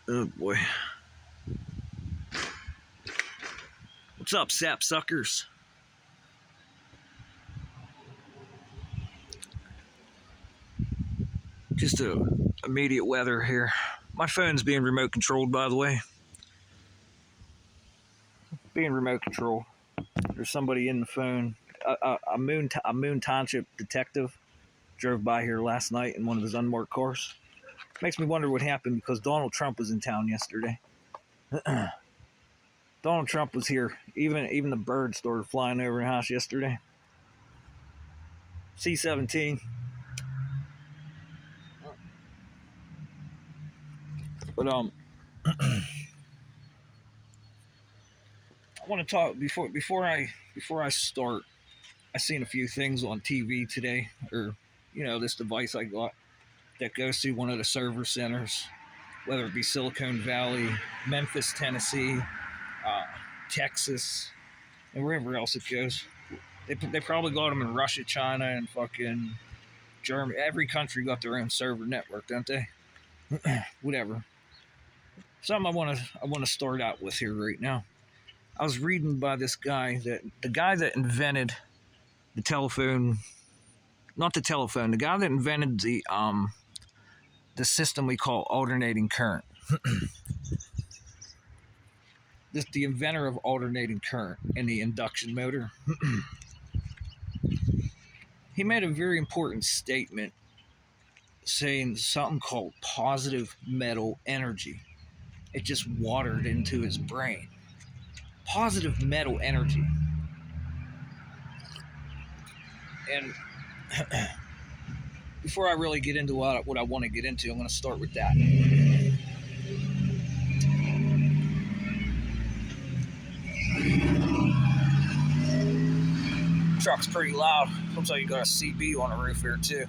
Oh boy. What's up, sap suckers? Just immediate weather here. My phone's being remote controlled, by the way. Being remote controlled. There's somebody in the phone. A Moon Township detective drove by here last night in one of his unmarked cars. Makes me wonder what happened because Donald Trump was in town yesterday. Donald Trump was here. Even the birds started flying over the house yesterday. C-17. But I want to talk before I start. I seen a few things on TV today, or this device I got that goes to one of the server centers, whether it be Silicon Valley, Memphis, Tennessee, Texas, and wherever else it goes. They probably got them in Russia, China, and fucking Germany. Every country got their own server network, don't they? Whatever. Something I want to start out with here right now. I was reading by the guy that invented the telephone, not the telephone, the guy that invented the system we call alternating current. The inventor of alternating current and the induction motor. He made a very important statement saying something called positive metal energy. It just watered into his brain. Positive metal energy. And before I really get into what I want to get into, I'm going to start with that. Truck's pretty loud. Looks like you got a CB on the roof here too.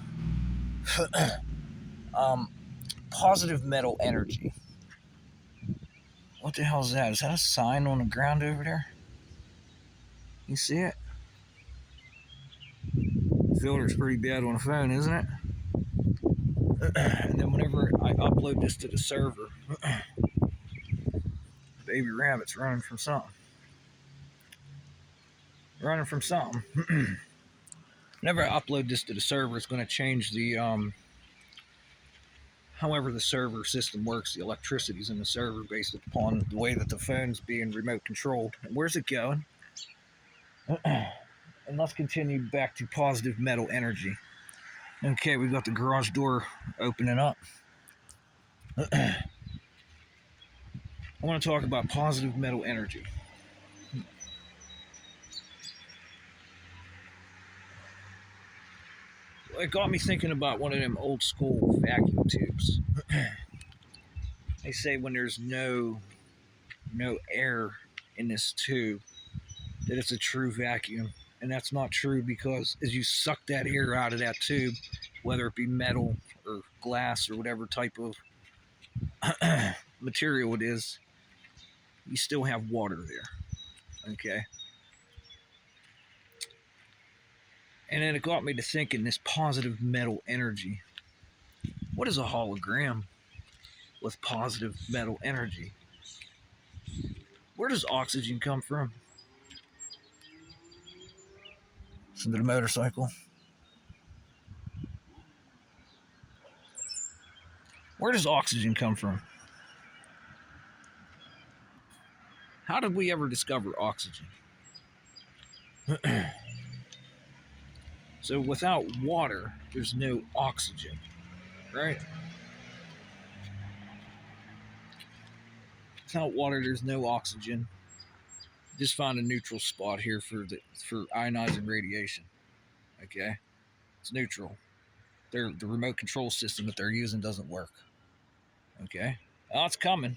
Positive metal energy. What the hell is that? Is that a sign on the ground over there? You see it? The filter's pretty bad on the phone, isn't it? And then whenever I upload this to the server, baby rabbit's running from something. Whenever I upload this to the server, it's going to change the however the server system works. The electricity's in the server based upon the way that the phone's being remote controlled. And where's it going? And let's continue back to positive metal energy. Okay, we got the garage door opening up. I want to talk about positive metal energy. It got me thinking about one of them old school vacuum tubes. They say when there's no air in this tube that it's a true vacuum. And that's not true because as you suck that air out of that tube, whether it be metal or glass or whatever type of material it is, you still have water there. Okay? And then it got me to thinking this positive metal energy. What is a hologram with positive metal energy? Where does oxygen come from? Listen to the motorcycle. Where does oxygen come from? How did we ever discover oxygen? So without water, there's no oxygen, right? Without water, there's no oxygen. Just found a neutral spot here for ionizing radiation. Okay, it's neutral. The remote control system that they're using doesn't work. Okay, now it's coming.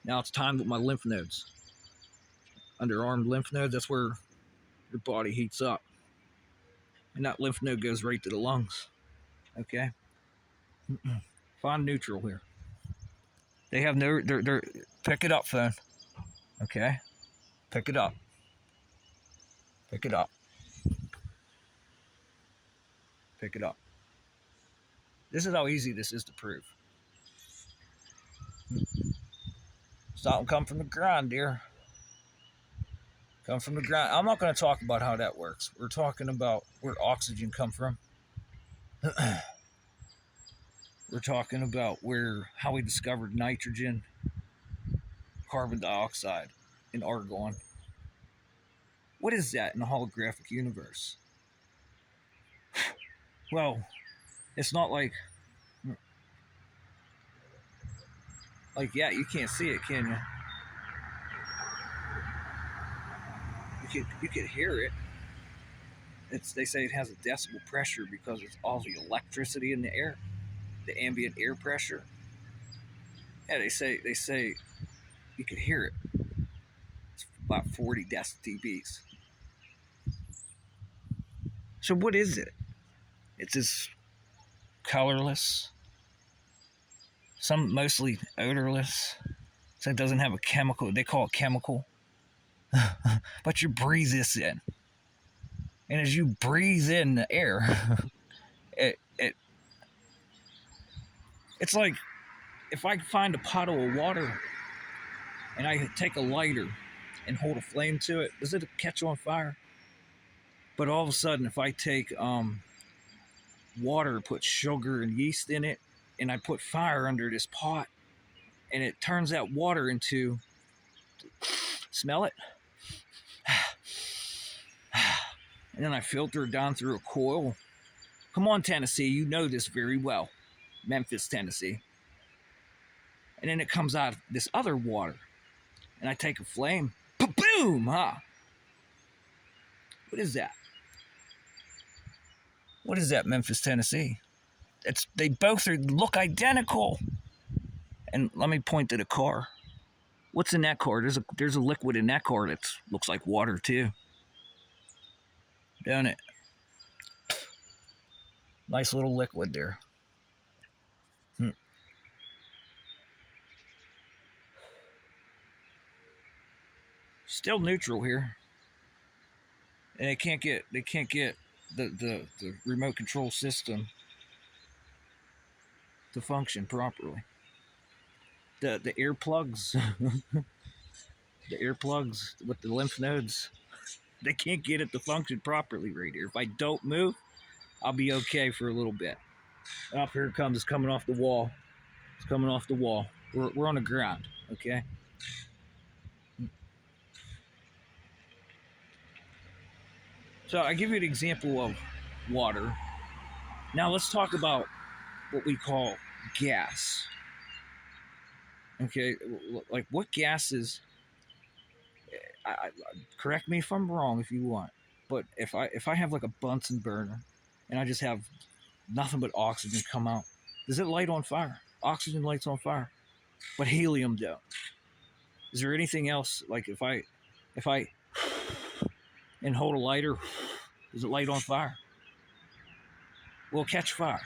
Now it's timed with my lymph nodes. Underarm lymph nodes. That's where your body heats up, and that lymph node goes right to the lungs. Okay, find neutral here. They have no. They're pick it up, phone. Okay, pick it up. Pick it up. Pick it up. This is how easy this is to prove. Something come from the ground, dear. Come from the ground. I'm not going to talk about how that works. We're talking about where oxygen come from. We're talking about how we discovered nitrogen, carbon dioxide, and argon. What is that in the holographic universe? Well, it's not like yeah, you can't see it, can you? You could hear it. They say it has a decibel pressure because it's all the electricity in the air, the ambient air pressure. Yeah, they say you could hear it. It's about 40 decibels. So what is it? It's just colorless, some mostly odorless. So it doesn't have a chemical. They call it chemical. But you breathe this in, and as you breathe in the air, it's like if I find a puddle of water and I take a lighter and hold a flame to it, does it catch on fire? But all of a sudden, if I take water, put sugar and yeast in it, and I put fire under this pot, and it turns that water into, smell it? And then I filter it down through a coil. Come on, Tennessee, you know this very well. Memphis, Tennessee. And then it comes out this other water. And I take a flame. Boom! Huh? What is that? What is that, Memphis, Tennessee? They both look identical. And let me point to the car. What's in that car? There's a liquid in that car that looks like water too. Don't it? Nice little liquid there. Still neutral here. And they can't get the remote control system to function properly. The earplugs the earplugs with the lymph nodes, they can't get it to function properly right here. If I don't move, I'll be okay for a little bit. Up here it comes. It's coming off the wall. It's coming off the wall. We're on the ground, okay? So I give you an example of water. Now let's talk about what we call gas. Okay, like what gases? Correct me if I'm wrong if you want, but if I have like a Bunsen burner and I just have nothing but oxygen come out, does it light on fire? Oxygen lights on fire, but helium don't. Is there anything else like if I and hold a lighter, does it light on fire? Will catch fire.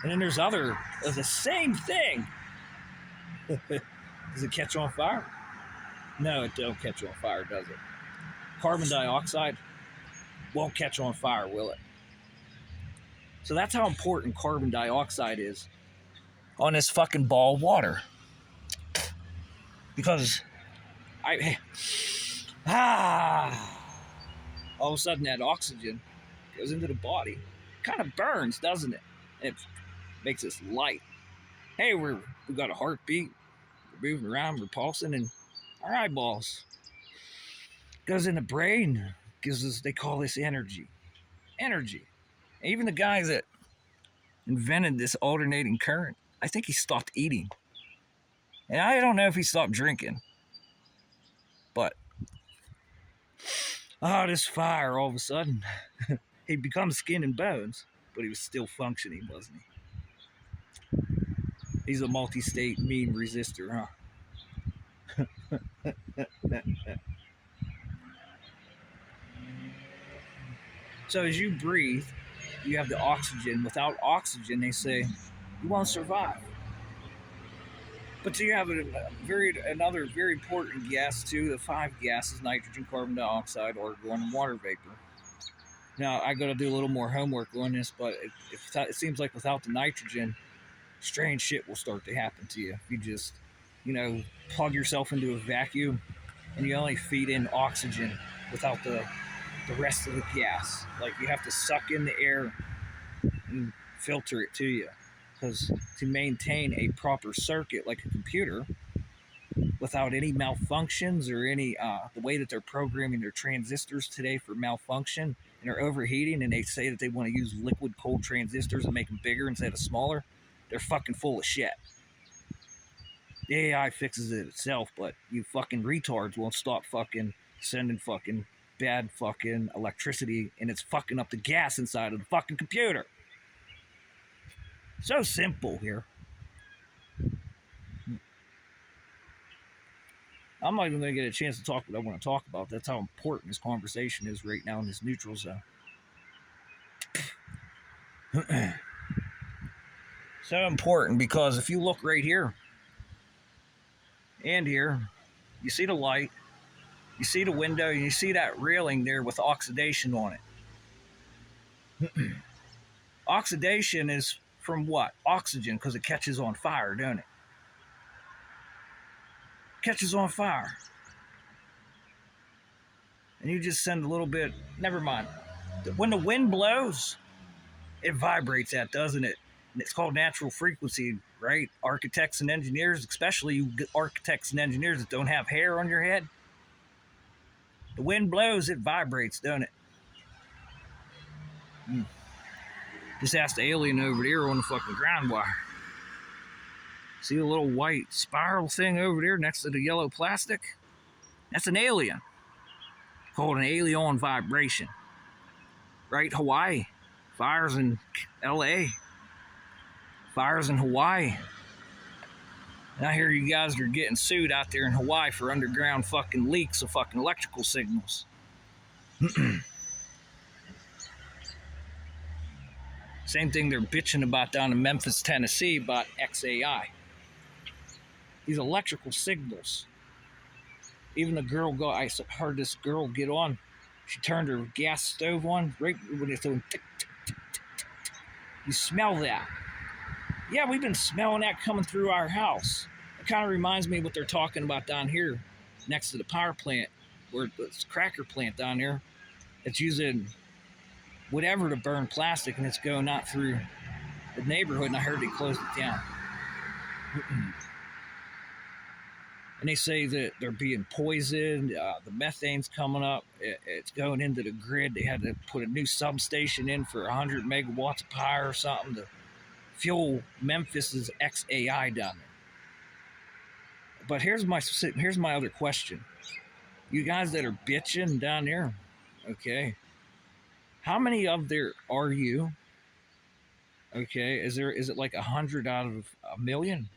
And then there's the same thing. Does it catch on fire? No, it don't catch on fire, does it? Carbon dioxide won't catch on fire, will it? So that's how important carbon dioxide is on this fucking ball of water. Because all of a sudden that oxygen goes into the body. Kind of burns, doesn't it? And it makes us light. Hey, we got a heartbeat. We're moving around, we're pulsing, and our eyeballs goes in the brain, gives us, they call this energy. Energy. And even the guy that invented this alternating current, I think he stopped eating. And I don't know if he stopped drinking. But, this fire all of a sudden, he becomes skin and bones, but he was still functioning, wasn't he? He's a multi-state mean resistor, huh? So as you breathe, you have the oxygen. Without oxygen, they say, you won't survive. But you have another very important gas too. The 5 gases: nitrogen, carbon dioxide, argon, and water vapor. Now I got to do a little more homework on this, but it seems like without the nitrogen, strange shit will start to happen to you. If you just you know, plug yourself into a vacuum and you only feed in oxygen without the rest of the gas. Like you have to suck in the air and filter it to you. Because to maintain a proper circuit like a computer without any malfunctions or any the way that they're programming their transistors today for malfunction and they're overheating and they say that they want to use liquid cold transistors and make them bigger instead of smaller, they're fucking full of shit. The AI fixes it itself, but you fucking retards won't stop fucking sending fucking bad fucking electricity and it's fucking up the gas inside of the fucking computer. So simple here. I'm not even going to get a chance to talk what I want to talk about. That's how important this conversation is right now in this neutral zone. So important because if you look right here and here, you see the light, you see the window, and you see that railing there with oxidation on it. Oxidation is from what? Oxygen, because it catches on fire, don't it? Catches on fire. And you just send a little bit, never mind. When the wind blows, it vibrates that, doesn't it? And it's called natural frequency, right? Architects and engineers, especially you architects and engineers that don't have hair on your head, the wind blows, it vibrates, don't it? Just ask the alien over there on the fucking ground wire. See the little white spiral thing over there next to the yellow plastic? That's an alien. Called an alien vibration. Right? Hawaii. Fires in LA. Fires in Hawaii. And I hear you guys are getting sued out there in Hawaii for underground fucking leaks of fucking electrical signals. Same thing they're bitching about down in Memphis, Tennessee about XAI. These electrical signals. Even the girl I heard this girl get on. She turned her gas stove on right when it's doing tick, tick, tick, tick, tick. You smell that. Yeah, we've been smelling that coming through our house. It kind of reminds me of what they're talking about down here next to the power plant, where it's cracker plant down there. It's using whatever to burn plastic, and it's going out through the neighborhood, and I heard they closed it down. And they say that they're being poisoned. The methane's coming up. It's going into the grid. They had to put a new substation in for 100 megawatts of power or something to fuel Memphis's XAI down there. But here's my other question. You guys that are bitching down there, okay, how many of there are you? Okay, is it like 100 out of a million?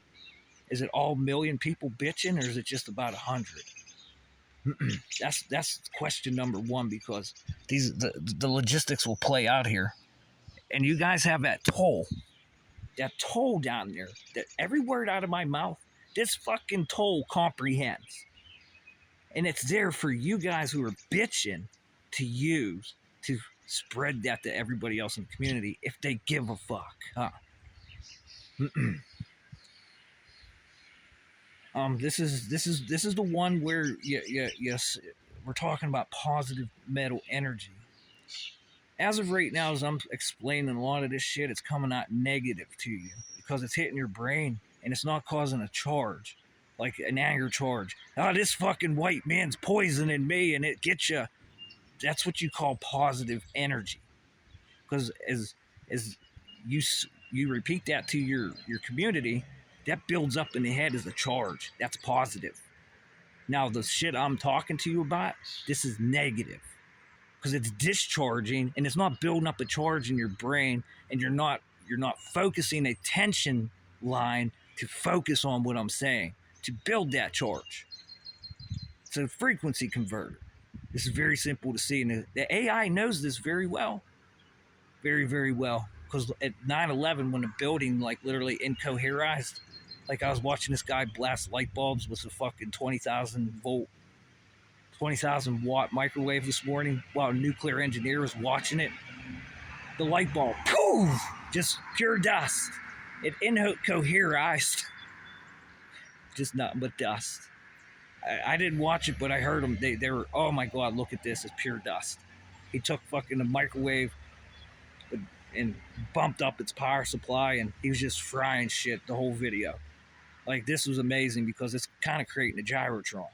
Is it all million people bitching, or is it just about 100? That's question number one, because the logistics will play out here, and you guys have that toll down there. That every word out of my mouth, this fucking toll comprehends, and it's there for you guys who are bitching to use to spread that to everybody else in the community if they give a fuck, huh? This is the one where yes, we're talking about positive metal energy. As of right now, as I'm explaining a lot of this shit, it's coming out negative to you because it's hitting your brain and it's not causing a charge, like an anger charge. Oh, this fucking white man's poisoning me, and it gets you. That's what you call positive energy, because as you repeat that to your community, that builds up in the head as a charge. That's positive. Now, the shit I'm talking to you about, this is negative, because it's discharging and it's not building up a charge in your brain, and you're not focusing a tension line to focus on what I'm saying to build that charge. It's a frequency converter. This is very simple to see, and the AI knows this very well. Very, very well. Because at 9/11, when the building like literally incoherized, like I was watching this guy blast light bulbs with a fucking 20,000 watt microwave this morning while a nuclear engineer was watching it. The light bulb, poof, just pure dust. It incoherized just nothing but dust. I didn't watch it, but I heard them. They were, oh my God, look at this. It's pure dust. He took fucking a microwave and bumped up its power supply, and he was just frying shit the whole video. Like, this was amazing because it's kind of creating a gyrotron.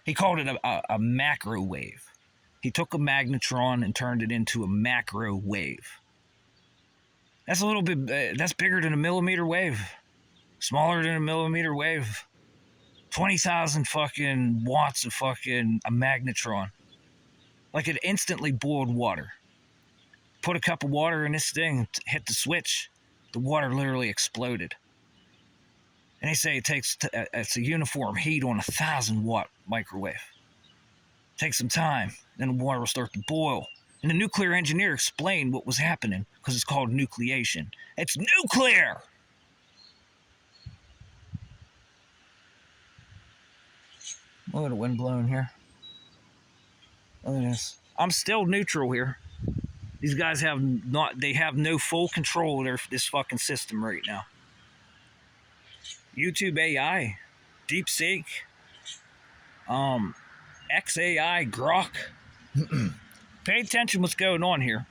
He called it a macro wave. He took a magnetron and turned it into a macro wave. That's a little bit, that's bigger than a millimeter wave. Smaller than a millimeter wave. 20,000 fucking watts of fucking a magnetron. Like, it instantly boiled water. Put a cup of water in this thing, hit the switch, the water literally exploded. And they say it takes, it's a uniform heat on 1,000-watt microwave. Takes some time, then the water will start to boil. And the nuclear engineer explained what was happening because it's called nucleation. It's nuclear! Look at the wind blowing here. Look at this. I'm still neutral here. These guys have no full control of this fucking system right now. YouTube AI, DeepSeek, XAI, Grok. Pay attention what's going on here.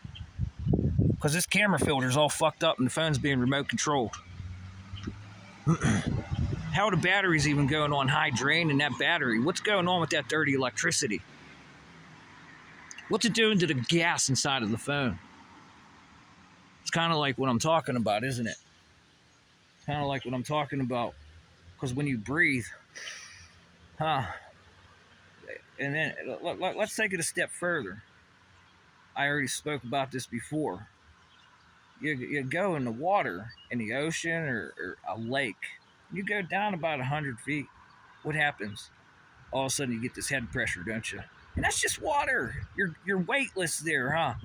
Because this camera filter is all fucked up and the phone's being remote controlled. How the battery's even going on high drain in that battery? What's going on with that dirty electricity? What's it doing to the gas inside of the phone? It's kind of like what I'm talking about, isn't it? Kind of like what I'm talking about. Because when you breathe, and then let's take it a step further. I already spoke about this before. You go in the water, in the ocean or a lake. You go down about 100 feet. What happens? All of a sudden you get this head pressure, don't you? And that's just water. You're weightless there, huh?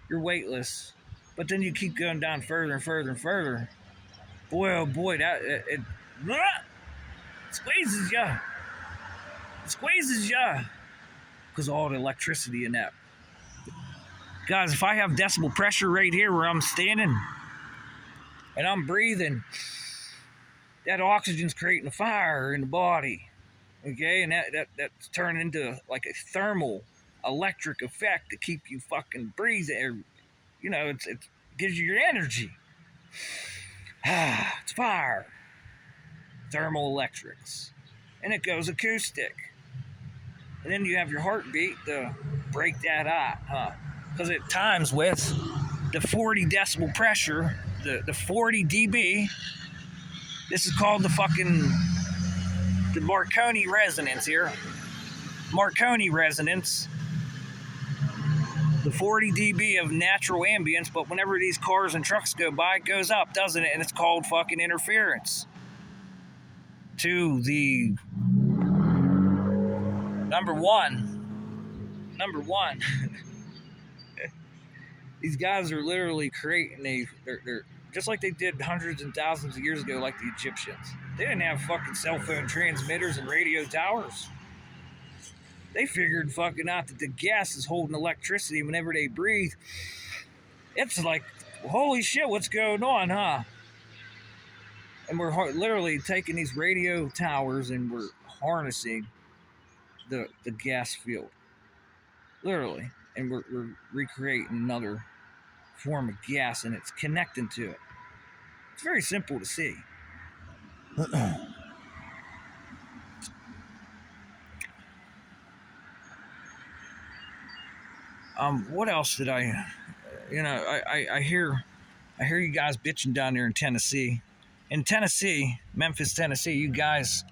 You're weightless. But then you keep going down further and further and further. Boy, oh boy, it squeezes you. It squeezes you. Because of all the electricity in that. Guys, if I have decibel pressure right here where I'm standing and I'm breathing, that oxygen's creating a fire in the body. Okay, and that's turning into like a thermal electric effect to keep you fucking breathing. You know, it gives you your energy. It's fire. Thermal electrics. And it goes acoustic. And then you have your heartbeat to break that out, huh? Because it times with the 40 decibel pressure, the 40 dB. This is called the Marconi resonance here. Marconi resonance. The 40 dB of natural ambience, but whenever these cars and trucks go by, it goes up, doesn't it? And it's called fucking interference. To the number one. These guys are literally creating they're just like they did hundreds and thousands of years ago, like the Egyptians. They didn't have fucking cell phone transmitters and radio towers. They figured fucking out that the gas is holding electricity whenever they breathe. It's like, holy shit, what's going on, huh? And we're literally taking these radio towers and we're harnessing the gas field. Literally. And we're recreating another form of gas and it's connecting to it. It's very simple to see. What else did I hear you guys bitching down there in Tennessee. In Tennessee, Memphis, Tennessee, you guys,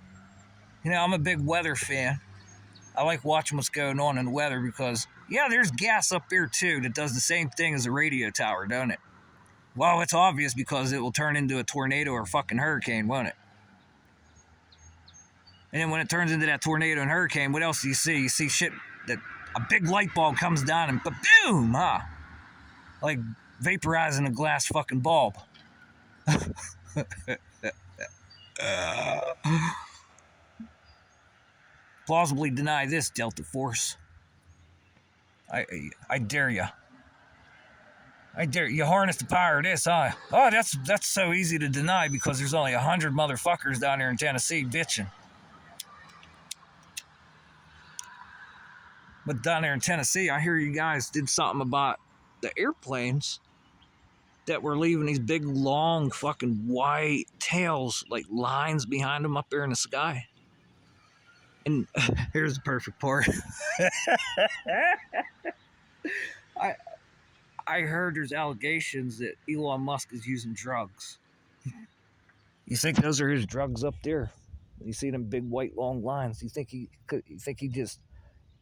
I'm a big weather fan. I like watching what's going on in the weather because, yeah, there's gas up there too that does the same thing as a radio tower, don't it? Well, it's obvious because it will turn into a tornado or a fucking hurricane, won't it? And then when it turns into that tornado and hurricane, what else do you see? You see shit that a big light bulb comes down and boom, huh? Like vaporizing a glass fucking bulb. Plausibly deny this, Delta Force. I dare ya. I dare you harness the power of this, huh? Oh, that's so easy to deny because there's only 100 motherfuckers down here in Tennessee bitching. But down there in Tennessee, I hear you guys did something about the airplanes that were leaving these big, long, fucking white tails, like lines behind them up there in the sky. And here's the perfect part. I I heard there's allegations that Elon Musk is using drugs. You think those are his drugs up there? You see them big white long lines. You think he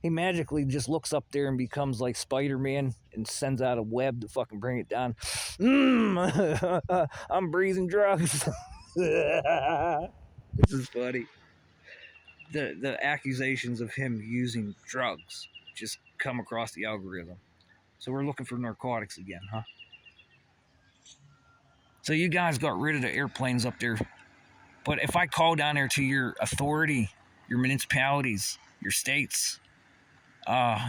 magically just looks up there and becomes like Spider-Man and sends out a web to fucking bring it down. I'm breathing drugs. This is funny. The accusations of him using drugs just come across the algorithm. So we're looking for narcotics again, huh? So you guys got rid of the airplanes up there. But if I call down there to your authority, your municipalities, your states,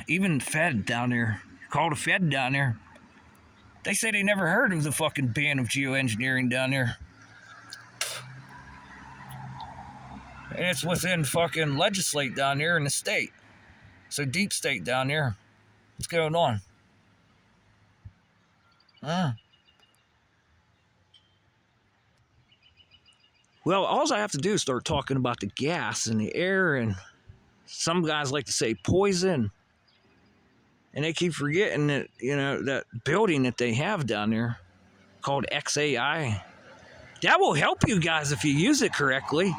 even Fed down there, call the Fed down there, they say they never heard of the fucking ban of geoengineering down there. And it's within fucking legislate down there in the state. So deep state down there. What's going on? Well, all I have to do is start talking about the gas in the air, and some guys like to say poison. And they keep forgetting that, that building that they have down there called XAI. That will help you guys if you use it correctly.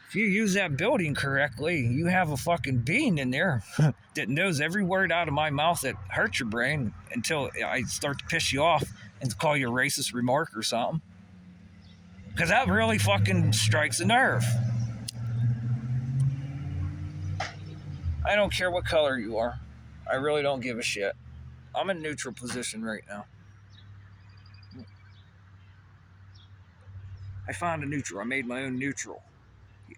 If you use that building correctly, you have a fucking being in there that knows every word out of my mouth that hurts your brain until I start to piss you off and call you a racist remark or something. Because that really fucking strikes a nerve. I don't care what color you are. I really don't give a shit. I'm in neutral position right now. I found a neutral. I made my own neutral.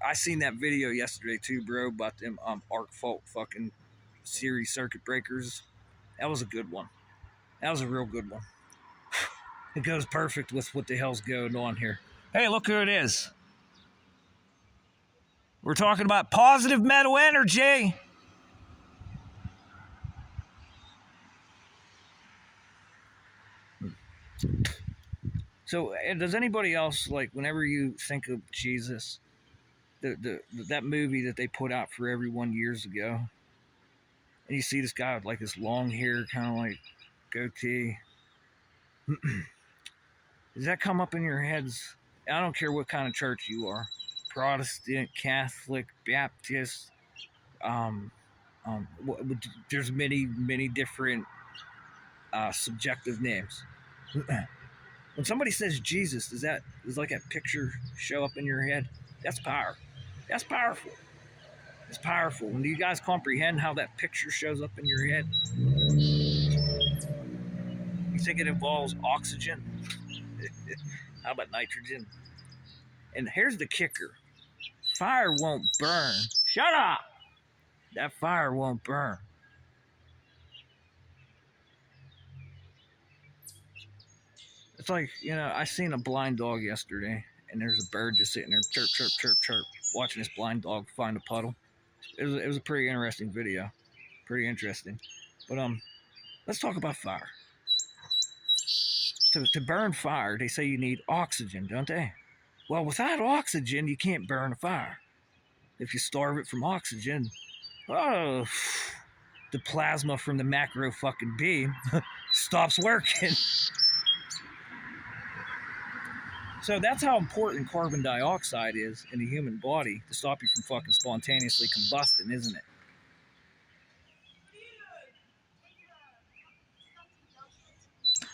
I seen that video yesterday too, bro, about them arc fault fucking series circuit breakers. That was a good one. That was a real good one. It goes perfect with what the hell's going on here. Hey, look who it is. We're talking about positive metal energy. So, does anybody else, like, whenever you think of Jesus, that movie that they put out for everyone years ago, and you see this guy with like this long hair, kind of like goatee, does that come up in your heads? I don't care what kind of church you are, Protestant, Catholic, Baptist. Um, there's many different subjective names. When somebody says Jesus, does like that picture show up in your head? That's power. That's powerful. It's powerful. And do you guys comprehend how that picture shows up in your head? You think it involves oxygen? How about nitrogen? And here's the kicker. Fire won't burn. Shut up! That fire won't burn. It's like, I seen a blind dog yesterday, and there's a bird just sitting there, chirp, chirp, chirp, chirp, watching this blind dog find a puddle. It was a pretty interesting video. Pretty interesting. But let's talk about fire. To burn fire, they say you need oxygen, don't they? Well, without oxygen, you can't burn a fire. If you starve it from oxygen, the plasma from the macro fucking beam stops working. So that's how important carbon dioxide is in the human body to stop you from fucking spontaneously combusting, isn't it?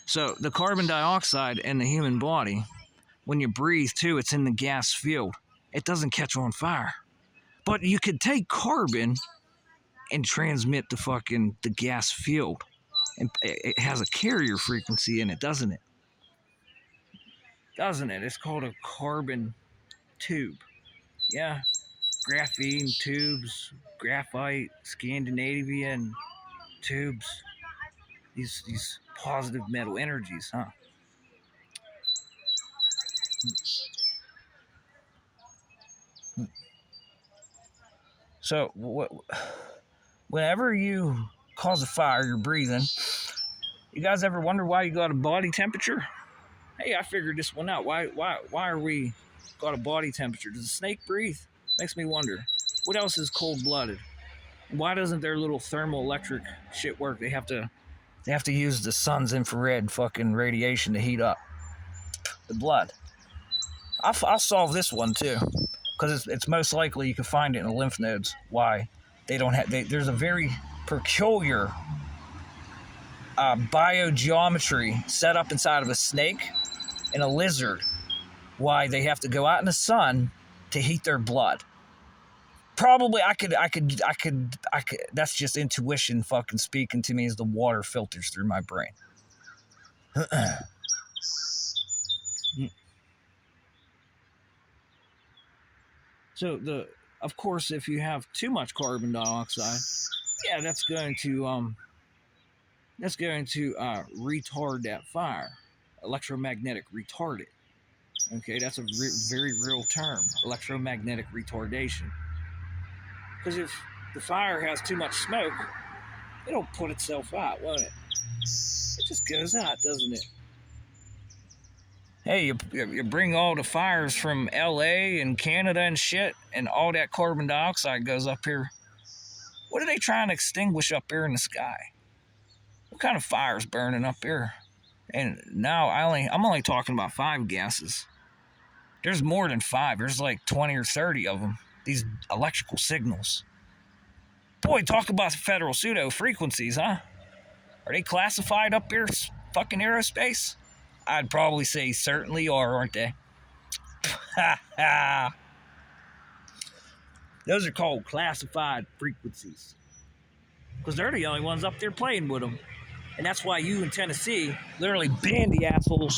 So the carbon dioxide in the human body, when you breathe too, it's in the gas field. It doesn't catch on fire. But you could take carbon and transmit the gas field. And it has a carrier frequency in it, doesn't it? Doesn't it? It's called a carbon tube. Yeah. Graphene tubes, graphite, Scandinavian tubes. these positive metal energies, huh? So whenever you cause a fire, you're breathing. You guys ever wonder why you got a body temperature? Hey, I figured this one out. Why are we got a body temperature? Does a snake breathe? Makes me wonder. What else is cold-blooded? Why doesn't their little thermoelectric shit work? They have to use the sun's infrared fucking radiation to heat up the blood. I'll solve this one too, because it's most likely you can find it in the lymph nodes. Why they don't have? There's a very peculiar biogeometry set up inside of a snake and a lizard. Why they have to go out in the sun to heat their blood? Probably I could. That's just intuition fucking speaking to me as the water filters through my brain. So of course, if you have too much carbon dioxide, yeah, that's going to retard that fire, electromagnetic retardant. Okay, that's a very real term, electromagnetic retardation. Because if the fire has too much smoke, it'll put itself out, won't it? It just goes out, doesn't it? Hey, you bring all the fires from LA and Canada and shit, and all that carbon dioxide goes up here. What are they trying to extinguish up here in the sky? What kind of fire's burning up here? And now I'm only talking about 5 gases. There's more than 5. There's like 20 or 30 of them. These electrical signals. Boy, talk about federal pseudo frequencies, huh? Are they classified up here, fucking aerospace? I'd probably say certainly are, aren't they? Those are called classified frequencies. Because they're the only ones up there playing with them. And that's why you in Tennessee literally banned the assholes